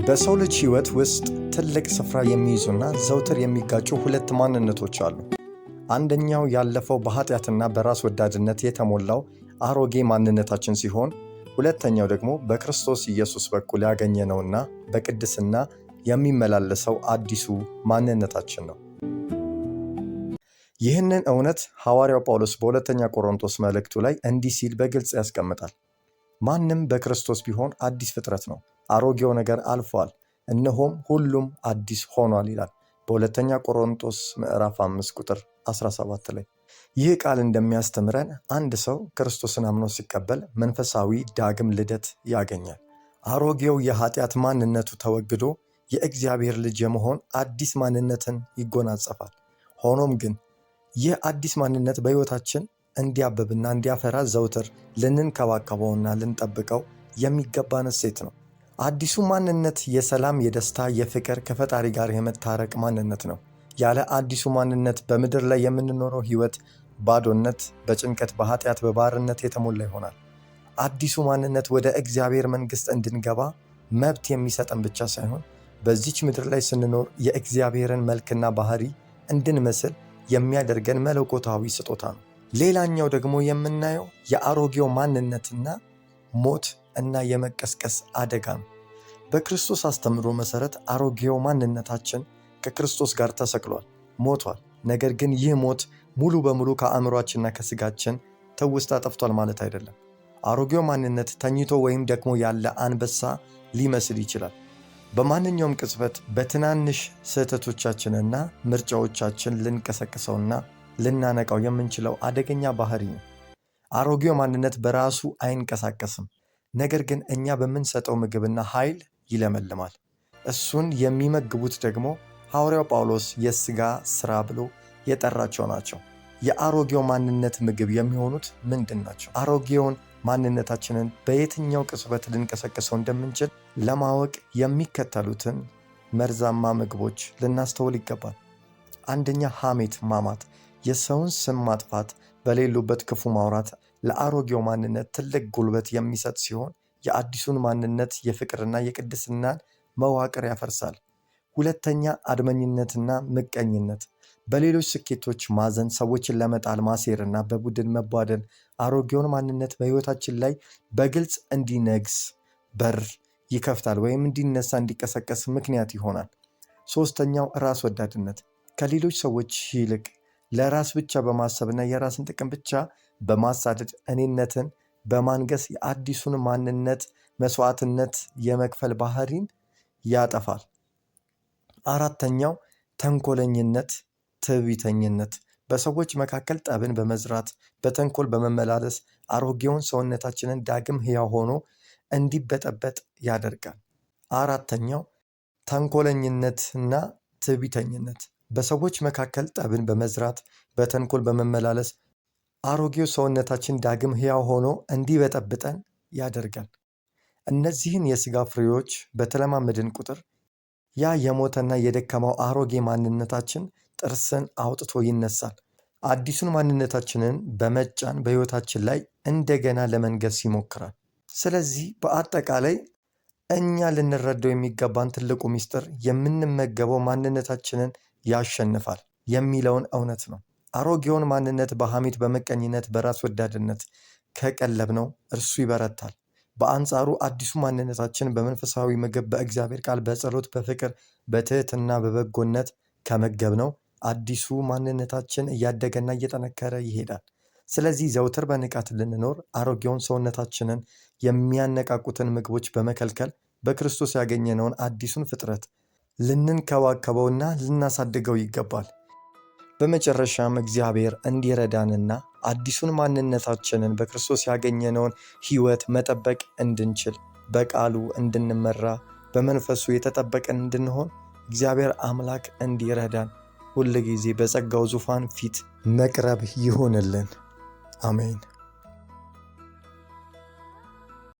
በሰው ልጅ ሕይወት ውስጥ ትልቅ ስፍራ የሚይዙና ዘውትር የሚጋጩ ሁለት ማንነቶች አሉ። አንደኛው ያለፈው በኃጢአትና በራስ ወዳድነት የተሞላው አሮጌ ማንነታችን ሲሆን፣ ሁለተኛው ደግሞ በክርስቶስ ኢየሱስ በኩል ያገኘነውና በቅድስና የሚመላለሰው አዲሱ ማንነታችን ነው። ይህንን እውነት ሐዋርያው ጳውሎስ በሁለተኛ ቆሮንቶስ መልእክቱ ላይ እንዲህ ሲል በግልጽ ያስቀምጣል። ማንም በክርስቶስ ቢሆን አዲስ ፍጥረት ነው፣ አሮጌው ነገር አልፏል፣ እነሆም ሁሉም አዲስ ሆኗል ይላል በሁለተኛ ቆሮንቶስ ምዕራፍ 5 ቁጥር 17 ላይ። ይህ ቃል እንደሚያስተምረን አንድ ሰው ክርስቶስን አምኖ ሲቀበል መንፈሳዊ ዳግም ልደት ያገኛል። አሮጌው የኃጢአት ማንነቱ ተወግዶ የእግዚአብሔር ልጅ የመሆን አዲስ ማንነትን ይጎናጸፋል። ሆኖም ግን ይህ አዲስ ማንነት በሕይወታችን እንዲያብብና እንዲያፈራ ዘውትር ልንንከባከበውና ልንጠብቀው የሚገባን እሴት ነው። አዲሱ ማንነት የሰላም፣ የደስታ፣ የፍቅር፣ ከፈጣሪ ጋር የመታረቅ ማንነት ነው። ያለ አዲሱ ማንነት በምድር ላይ የምንኖረው ሕይወት ባዶነት፣ በጭንቀት፣ በኃጢአት፣ በባርነት የተሞላ ይሆናል። አዲሱ ማንነት ወደ እግዚአብሔር መንግሥት እንድንገባ መብት የሚሰጠን ብቻ ሳይሆን በዚች ምድር ላይ ስንኖር የእግዚአብሔርን መልክና ባህሪ እንድንመስል የሚያደርገን መለኮታዊ ስጦታ ነው። ሌላኛው ደግሞ የምናየው የአሮጌው ማንነትና ሞት እና የመቀስቀስ አደጋ ነው። በክርስቶስ አስተምሮ መሰረት አሮጌው ማንነታችን ከክርስቶስ ጋር ተሰቅሏል፣ ሞቷል። ነገር ግን ይህ ሞት ሙሉ በሙሉ ከአእምሯችንና ከስጋችን ትውስታ ጠፍቷል ማለት አይደለም። አሮጌው ማንነት ተኝቶ ወይም ደግሞ ያለ አንበሳ ሊመስል ይችላል። በማንኛውም ቅጽበት በትናንሽ ስህተቶቻችንና ምርጫዎቻችን ልንቀሰቅሰውና ልናነቃው የምንችለው አደገኛ ባህሪ ነው። አሮጌው ማንነት በራሱ አይንቀሳቀስም፣ ነገር ግን እኛ በምንሰጠው ምግብና ኃይል ይለመልማል። እሱን የሚመግቡት ደግሞ ሐዋርያው ጳውሎስ የሥጋ ሥራ ብሎ የጠራቸው ናቸው። የአሮጌው ማንነት ምግብ የሚሆኑት ምንድን ናቸው? አሮጌውን ማንነታችንን በየትኛው ቅጽበት ልንቀሰቅሰው እንደምንችል ለማወቅ የሚከተሉትን መርዛማ ምግቦች ልናስተውል ይገባል። አንደኛ፣ ሐሜት ማማት፣ የሰውን ስም ማጥፋት፣ በሌሉበት ክፉ ማውራት ለአሮጌው ማንነት ትልቅ ጉልበት የሚሰጥ ሲሆን የአዲሱን ማንነት የፍቅርና የቅድስናን መዋቅር ያፈርሳል። ሁለተኛ፣ አድመኝነትና ምቀኝነት፣ በሌሎች ስኬቶች ማዘን፣ ሰዎችን ለመጣል ማሴርና በቡድን መቧደን አሮጌውን ማንነት በሕይወታችን ላይ በግልጽ እንዲነግስ በር ይከፍታል ወይም እንዲነሳ እንዲቀሰቀስ ምክንያት ይሆናል። ሦስተኛው፣ ራስ ወዳድነት፣ ከሌሎች ሰዎች ይልቅ ለራስ ብቻ በማሰብና የራስን ጥቅም ብቻ በማሳደድ እኔነትን በማንገስ የአዲሱን ማንነት መስዋዕትነት የመክፈል ባህሪን ያጠፋል። አራተኛው፣ ተንኮለኝነት፣ ትዕቢተኝነት፣ በሰዎች መካከል ጠብን በመዝራት በተንኮል በመመላለስ አሮጌውን ሰውነታችንን ዳግም ሕያው ሆኖ እንዲበጠበጥ ያደርጋል። አራተኛው፣ ተንኮለኝነትና ትዕቢተኝነት፣ በሰዎች መካከል ጠብን በመዝራት በተንኮል በመመላለስ አሮጌው ሰውነታችን ዳግም ሕያው ሆኖ እንዲበጠብጠን ያደርጋል። እነዚህን የሥጋ ፍሬዎች በተለማመድን ቁጥር ያ የሞተና የደከመው አሮጌ ማንነታችን ጥርስን አውጥቶ ይነሳል። አዲሱን ማንነታችንን በመጫን በሕይወታችን ላይ እንደገና ለመንገስ ይሞክራል። ስለዚህ በአጠቃላይ እኛ ልንረዳው የሚገባን ትልቁ ምስጢር የምንመገበው ማንነታችንን ያሸንፋል የሚለውን እውነት ነው። አሮጌውን ማንነት በሐሜት፣ በምቀኝነት፣ በራስ ወዳድነት ከቀለብነው እርሱ ይበረታል። በአንጻሩ አዲሱ ማንነታችን በመንፈሳዊ ምግብ፣ በእግዚአብሔር ቃል፣ በጸሎት፣ በፍቅር፣ በትህትና፣ በበጎነት ከመገብነው አዲሱ ማንነታችን እያደገና እየጠነከረ ይሄዳል። ስለዚህ ዘውትር በንቃት ልንኖር አሮጌውን ሰውነታችንን የሚያነቃቁትን ምግቦች በመከልከል በክርስቶስ ያገኘነውን አዲሱን ፍጥረት ልንንከባከበውና ልናሳድገው ይገባል። በመጨረሻም እግዚአብሔር እንዲረዳንና አዲሱን ማንነታችንን በክርስቶስ ያገኘነውን ሕይወት መጠበቅ እንድንችል በቃሉ እንድንመራ በመንፈሱ የተጠበቀን እንድንሆን እግዚአብሔር አምላክ እንዲረዳን ሁል ጊዜ በጸጋው ዙፋን ፊት መቅረብ ይሆንልን። አሜን።